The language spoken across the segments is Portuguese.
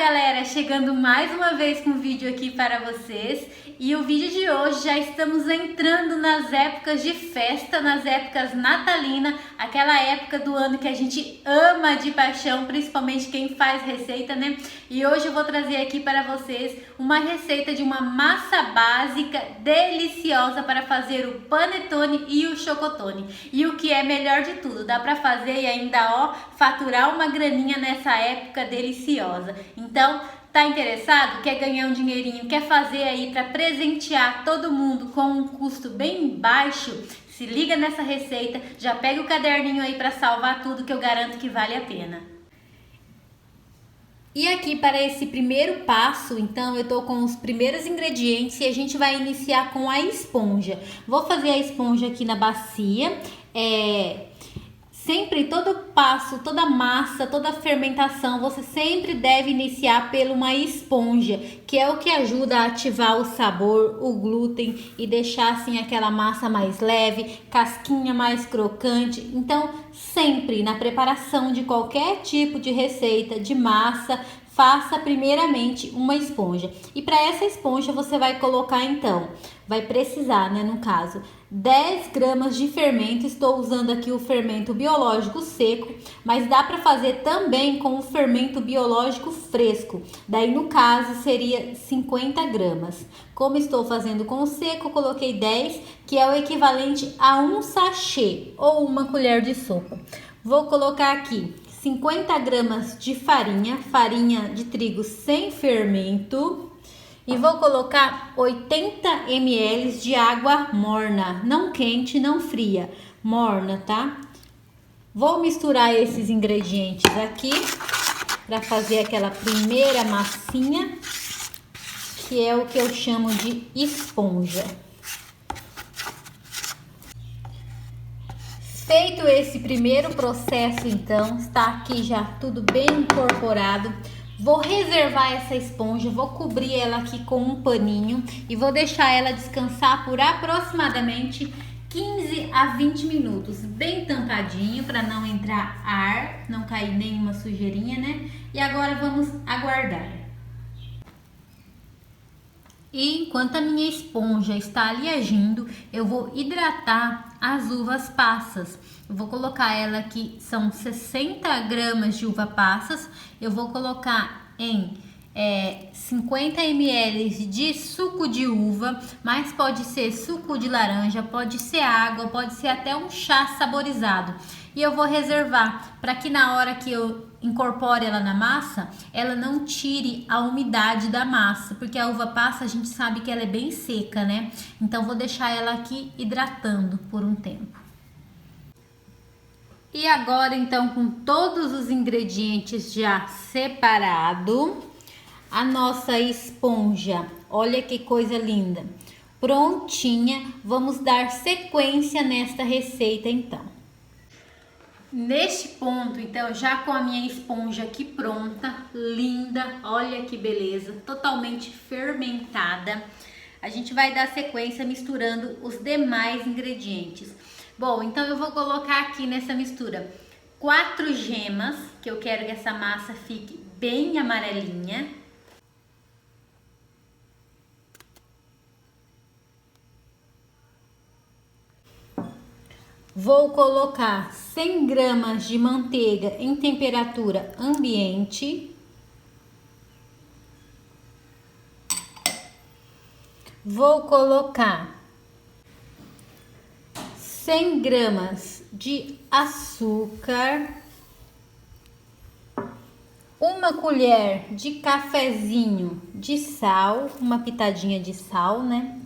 galera, chegando mais uma vez com um vídeo aqui para vocês. E o vídeo de hoje já estamos entrando nas épocas de festa, nas épocas natalinas, aquela época do ano que a gente ama de paixão, principalmente quem faz receita, né? E hoje eu vou trazer aqui para vocês uma receita de uma massa básica deliciosa para fazer o panetone e o chocotone. E o que é melhor de tudo, dá para fazer e ainda faturar uma graninha nessa época deliciosa. Então, tá interessado? Quer ganhar um dinheirinho? Quer fazer aí para presentear todo mundo com um custo bem baixo? Se liga nessa receita, já pega o caderninho aí para salvar tudo que eu garanto que vale a pena. E aqui para esse primeiro passo, então eu tô com os primeiros ingredientes e a gente vai iniciar com a esponja. Vou fazer a esponja aqui na bacia. Sempre, todo passo, toda massa, toda fermentação, você sempre deve iniciar por uma esponja, que é o que ajuda a ativar o sabor, o glúten e deixar assim aquela massa mais leve, casquinha mais crocante. Então, sempre na preparação de qualquer tipo de receita de massa, faça primeiramente uma esponja. E para essa esponja você vai colocar então, vai precisar, né, no caso, 10 gramas de fermento. Estou usando aqui o fermento biológico seco, mas dá para fazer também com o fermento biológico fresco. Daí no caso seria 50 gramas. Como estou fazendo com o seco, coloquei 10, que é o equivalente a um sachê ou uma colher de sopa. Vou colocar aqui 50 gramas de farinha de trigo sem fermento. E vou colocar 80 ml de água morna, não quente, não fria, morna, tá? Vou misturar esses ingredientes aqui para fazer aquela primeira massinha, que é o que eu chamo de esponja. Feito esse primeiro processo, então, está aqui já tudo bem incorporado. Vou reservar essa esponja, vou cobrir ela aqui com um paninho e vou deixar ela descansar por aproximadamente 15 a 20 minutos, bem tampadinho para não entrar ar, não cair nenhuma sujeirinha, né? E agora vamos aguardar. E enquanto a minha esponja está ali agindo, eu vou hidratar as uvas passas. Eu vou colocar ela aqui, são 60 gramas de uva passas. Eu vou colocar em 50 ml de suco de uva, mas pode ser suco de laranja, pode ser água, pode ser até um chá saborizado. E eu vou reservar para que na hora que eu incorpore ela na massa, ela não tire a umidade da massa, porque a uva passa a gente sabe que ela é bem seca, né? Então vou deixar ela aqui hidratando por um tempo. E agora então, com todos os ingredientes já separados, a nossa esponja, olha que coisa linda, prontinha. Vamos dar sequência nesta receita então. Neste ponto, então, já com a minha esponja aqui pronta, linda, olha que beleza, totalmente fermentada, a gente vai dar sequência misturando os demais ingredientes. Bom, então eu vou colocar aqui nessa mistura 4 gemas, que eu quero que essa massa fique bem amarelinha. Vou colocar 100 gramas de manteiga em temperatura ambiente. Vou colocar 100 gramas de açúcar, uma colher de cafezinho de sal, uma pitadinha de sal, né?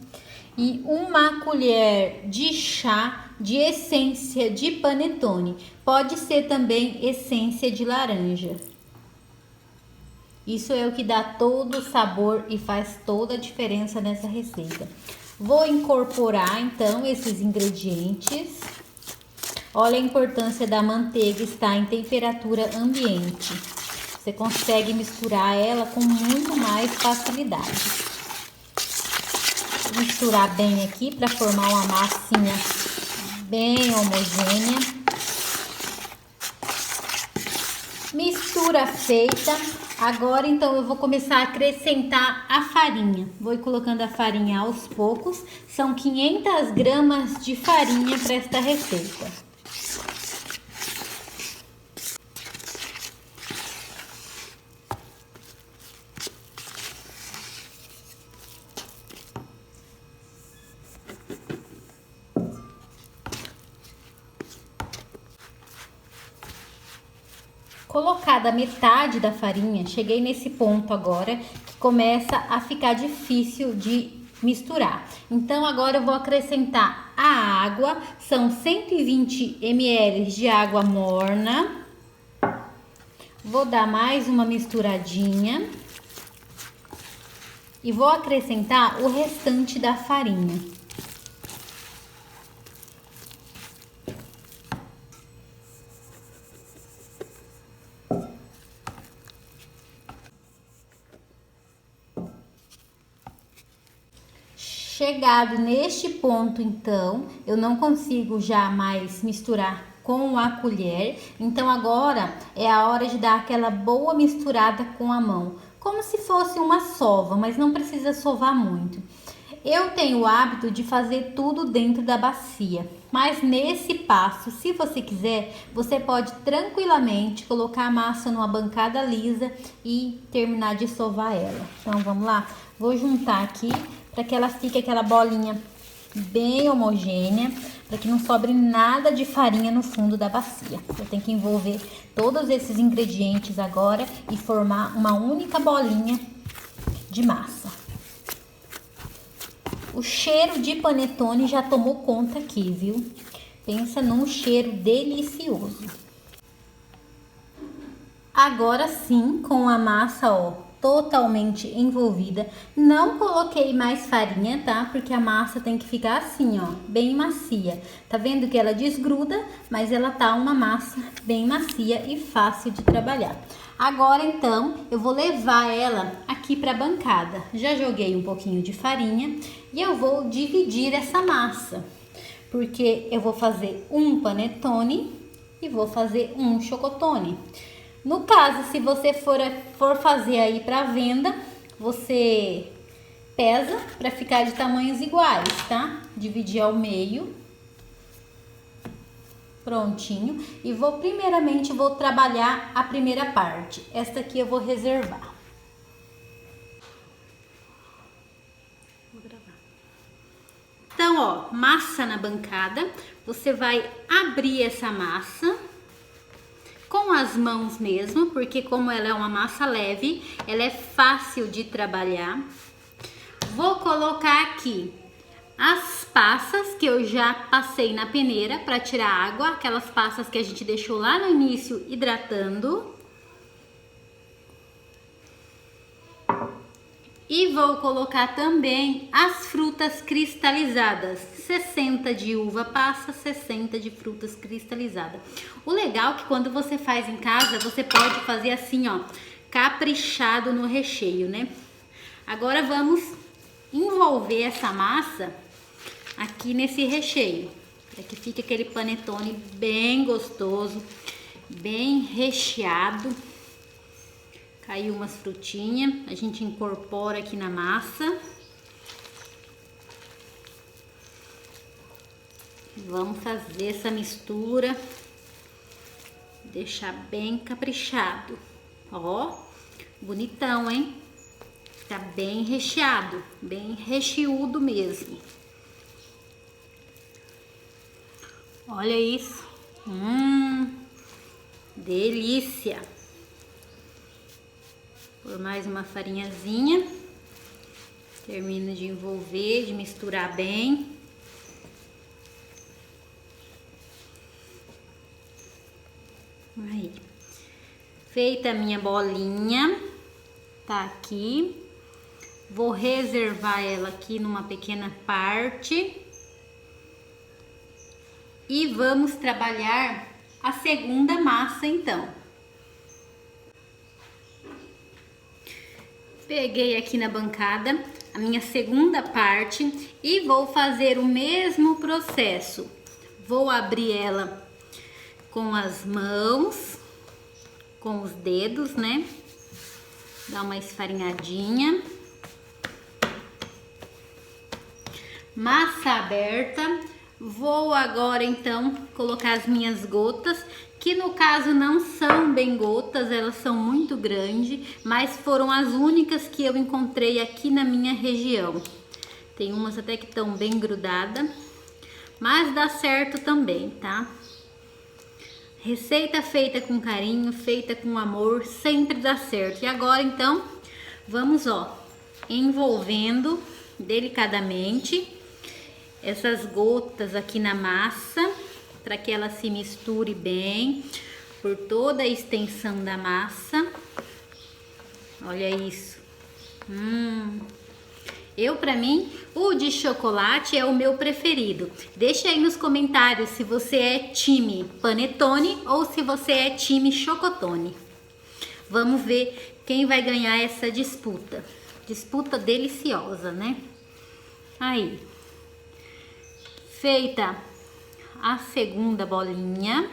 E uma colher de chá de essência de panetone. Pode ser também essência de laranja. Isso é o que dá todo o sabor e faz toda a diferença nessa receita. Vou incorporar então esses ingredientes. Olha a importância da manteiga estar em temperatura ambiente. Você consegue misturar ela com muito mais facilidade. Misturar bem aqui para formar uma massinha bem homogênea. Mistura feita. Agora, então, eu vou começar a acrescentar a farinha. Vou ir colocando a farinha aos poucos. São 500 gramas de farinha para esta receita. Colocada a metade da farinha, cheguei nesse ponto agora que começa a ficar difícil de misturar. Então agora eu vou acrescentar a água, são 120 ml de água morna. Vou dar mais uma misturadinha e vou acrescentar o restante da farinha. Chegado neste ponto, então, eu não consigo já mais misturar com a colher. Então, agora é a hora de dar aquela boa misturada com a mão, como se fosse uma sova, mas não precisa sovar muito. Eu tenho o hábito de fazer tudo dentro da bacia, mas nesse passo, se você quiser, você pode tranquilamente colocar a massa numa bancada lisa e terminar de sovar ela. Então, vamos lá? Vou juntar aqui para que ela fique aquela bolinha bem homogênea, para que não sobre nada de farinha no fundo da bacia. Eu tenho que envolver todos esses ingredientes agora e formar uma única bolinha de massa. O cheiro de panetone já tomou conta aqui, viu? Pensa num cheiro delicioso. Agora sim, com a massa, ó, totalmente envolvida, não coloquei mais farinha, tá? Porque a massa tem que ficar assim, ó, bem macia. Tá vendo que ela desgruda, mas ela tá uma massa bem macia e fácil de trabalhar. Agora, então, eu vou levar ela aqui pra bancada. Já joguei um pouquinho de farinha e eu vou dividir essa massa, porque eu vou fazer um panetone e vou fazer um chocotone. No caso, se você for fazer aí para venda, você pesa para ficar de tamanhos iguais, tá? Dividir ao meio. Prontinho. E primeiramente, vou trabalhar a primeira parte. Esta aqui eu vou reservar. Vou gravar. Então, ó, massa na bancada. Você vai abrir essa massa com as mãos mesmo, porque como ela é uma massa leve, ela é fácil de trabalhar. Vou colocar aqui as passas que eu já passei na peneira para tirar água, aquelas passas que a gente deixou lá no início hidratando. E vou colocar também as frutas cristalizadas, 60 de uva passa, 60 de frutas cristalizadas. O legal é que quando você faz em casa, você pode fazer assim, ó, caprichado no recheio, né? Agora vamos envolver essa massa aqui nesse recheio, para que fique aquele panetone bem gostoso, bem recheado. Caiu umas frutinhas, a gente incorpora aqui na massa. Vamos fazer essa mistura, deixar bem caprichado. Ó, bonitão, hein? Tá bem recheado, bem recheudo mesmo. Olha isso. Delícia. Por mais uma farinhazinha. Termino de envolver, de misturar bem. Aí. Feita a minha bolinha, tá aqui. Vou reservar ela aqui numa pequena parte. E vamos trabalhar a segunda massa, então. Peguei aqui na bancada a minha segunda parte e vou fazer o mesmo processo. Vou abrir ela com as mãos, com os dedos, né? Dá uma esfarinhadinha. Massa aberta. Vou agora então colocar as minhas gotas, que no caso não são bem gotas, elas são muito grandes, mas foram as únicas que eu encontrei aqui na minha região. Tem umas até que estão bem grudadas, mas dá certo também, tá? Receita feita com carinho, feita com amor, sempre dá certo. E agora então, vamos ó, envolvendo delicadamente essas gotas aqui na massa, para que ela se misture bem por toda a extensão da massa. Olha isso. Para mim, o de chocolate é o meu preferido. Deixa aí nos comentários se você é time panetone ou se você é time chocotone. Vamos ver quem vai ganhar essa disputa. Disputa deliciosa, né? Aí. Feita a segunda bolinha,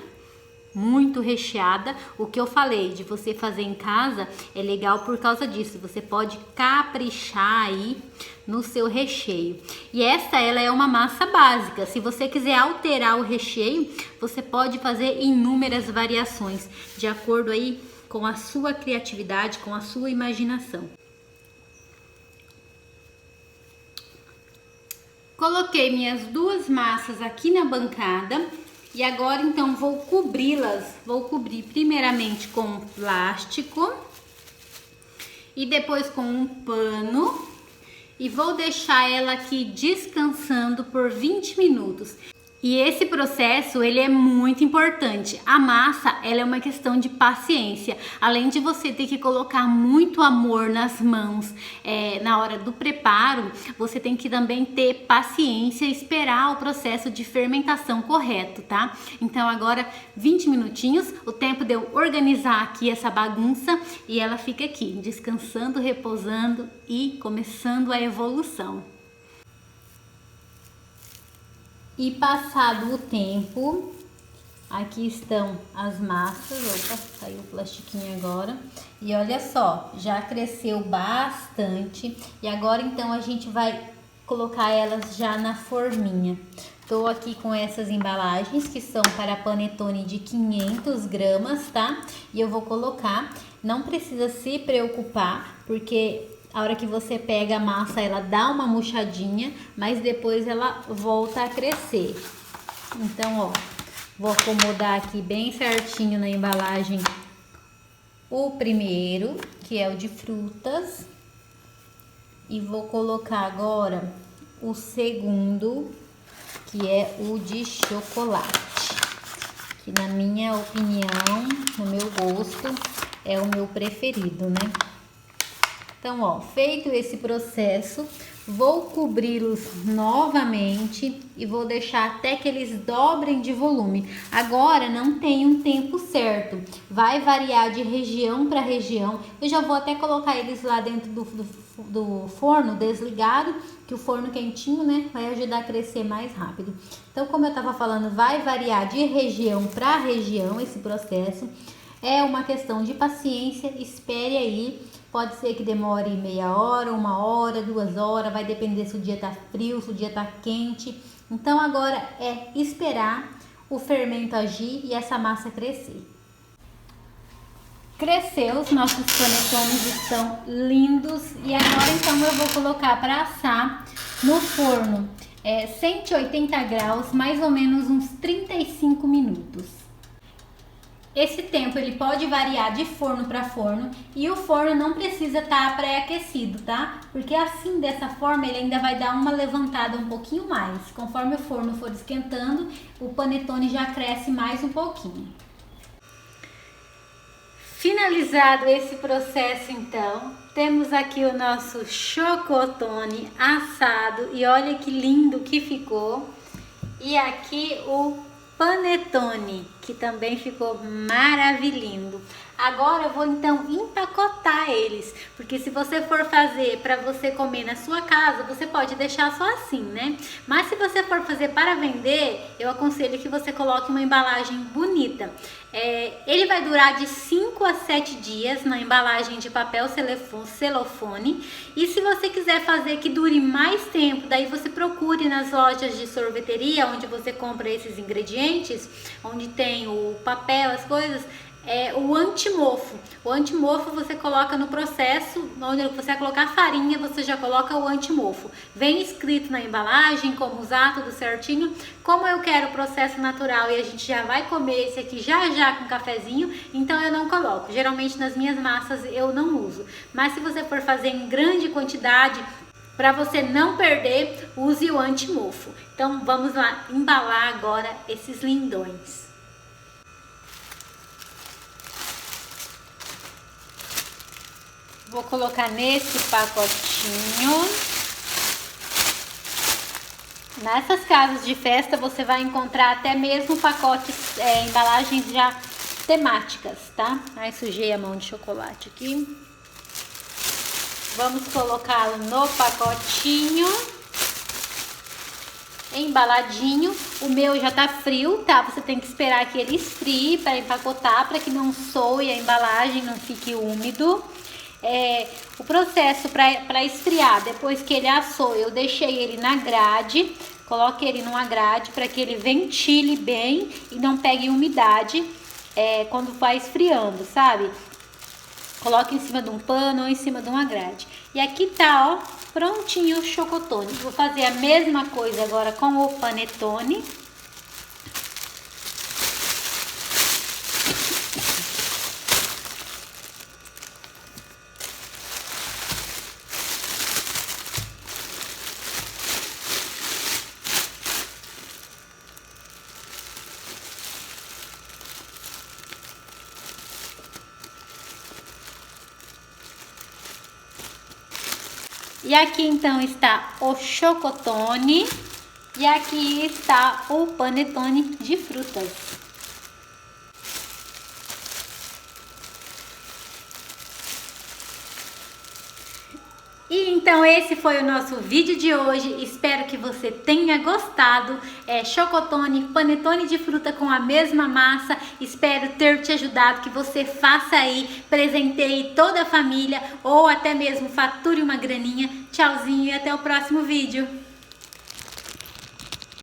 muito recheada. O que eu falei de você fazer em casa é legal por causa disso. Você pode caprichar aí no seu recheio. E ela é uma massa básica. Se você quiser alterar o recheio, você pode fazer inúmeras variações, de acordo aí com a sua criatividade, com a sua imaginação. Coloquei minhas duas massas aqui na bancada e agora então vou cobri-las. Vou cobrir primeiramente com plástico e depois com um pano e vou deixar ela aqui descansando por 20 minutos. E esse processo, ele é muito importante. A massa, ela é uma questão de paciência. Além de você ter que colocar muito amor nas mãos na hora do preparo, você tem que também ter paciência e esperar o processo de fermentação correto, tá? Então agora 20 minutinhos, o tempo de eu organizar aqui essa bagunça e ela fica aqui, descansando, repousando e começando a evolução. E passado o tempo, aqui estão as massas. Opa, saiu o plastiquinho agora. E olha só, já cresceu bastante. E agora então a gente vai colocar elas já na forminha. Tô aqui com essas embalagens que são para panetone de 500 gramas, tá? E eu vou colocar, não precisa se preocupar, porque a hora que você pega a massa, ela dá uma murchadinha, mas depois ela volta a crescer. Então, ó, vou acomodar aqui bem certinho na embalagem o primeiro, que é o de frutas. E vou colocar agora o segundo, que é o de chocolate. Que na minha opinião, no meu gosto, é o meu preferido, né? Então, ó, feito esse processo, vou cobri-los novamente e vou deixar até que eles dobrem de volume. Agora não tem um tempo certo, vai variar de região para região. Eu já vou até colocar eles lá dentro do forno desligado, que o forno quentinho, né, vai ajudar a crescer mais rápido. Então, como eu tava falando, vai variar de região para região esse processo. É uma questão de paciência, espere aí. Pode ser que demore meia hora, 1 hora, 2 horas, vai depender se o dia tá frio, se o dia tá quente. Então agora é esperar o fermento agir e essa massa crescer. Cresceu, os nossos panetones estão lindos e agora então eu vou colocar para assar no forno 180 graus, mais ou menos uns 35 minutos. Esse tempo ele pode variar de forno para forno e o forno não precisa estar pré-aquecido, tá? Porque assim, dessa forma, ele ainda vai dar uma levantada um pouquinho mais. Conforme o forno for esquentando, o panetone já cresce mais um pouquinho. Finalizado esse processo, então, temos aqui o nosso chocotone assado e olha que lindo que ficou. E aqui o panetone. que também ficou maravilhoso. Agora eu vou então empacotar eles, porque se você for fazer para você comer na sua casa, você pode deixar só assim, né? Mas se você for fazer para vender, eu aconselho que você coloque uma embalagem bonita. Ele vai durar de 5 a 7 dias na embalagem de papel celofane. E se você quiser fazer que dure mais tempo, daí você procure nas lojas de sorveteria, onde você compra esses ingredientes, onde tem o papel, as coisas, o antimofo. O antimofo você coloca no processo, onde você vai colocar farinha, você já coloca o antimofo. Vem escrito na embalagem como usar, tudo certinho. Como eu quero o processo natural e a gente já vai comer esse aqui já com cafezinho, então eu não coloco. Geralmente nas minhas massas eu não uso. Mas se você for fazer em grande quantidade, para você não perder, use o antimofo. Então vamos lá embalar agora esses lindões. Vou colocar nesse pacotinho. Nessas casas de festa você vai encontrar até mesmo pacotes, embalagens já temáticas, tá? Aí sujei a mão de chocolate aqui. Vamos colocá-lo no pacotinho, embaladinho. O meu já tá frio, tá? Você tem que esperar que ele esfrie para empacotar, para que não soe a embalagem, não fique úmido. O processo para esfriar, depois que ele assou, eu deixei ele na grade, coloque ele numa grade para que ele ventile bem e não pegue umidade quando vai esfriando, sabe? Coloque em cima de um pano ou em cima de uma grade. E aqui tá, ó, prontinho o chocotone. Vou fazer a mesma coisa agora com o panetone. E aqui então está o chocotone e aqui está o panetone de frutas. E então esse foi o nosso vídeo de hoje, espero que você tenha gostado. Chocotone, panetone de fruta com a mesma massa, espero ter te ajudado, que você faça aí, presenteie toda a família ou até mesmo fature uma graninha. Tchauzinho e até o próximo vídeo.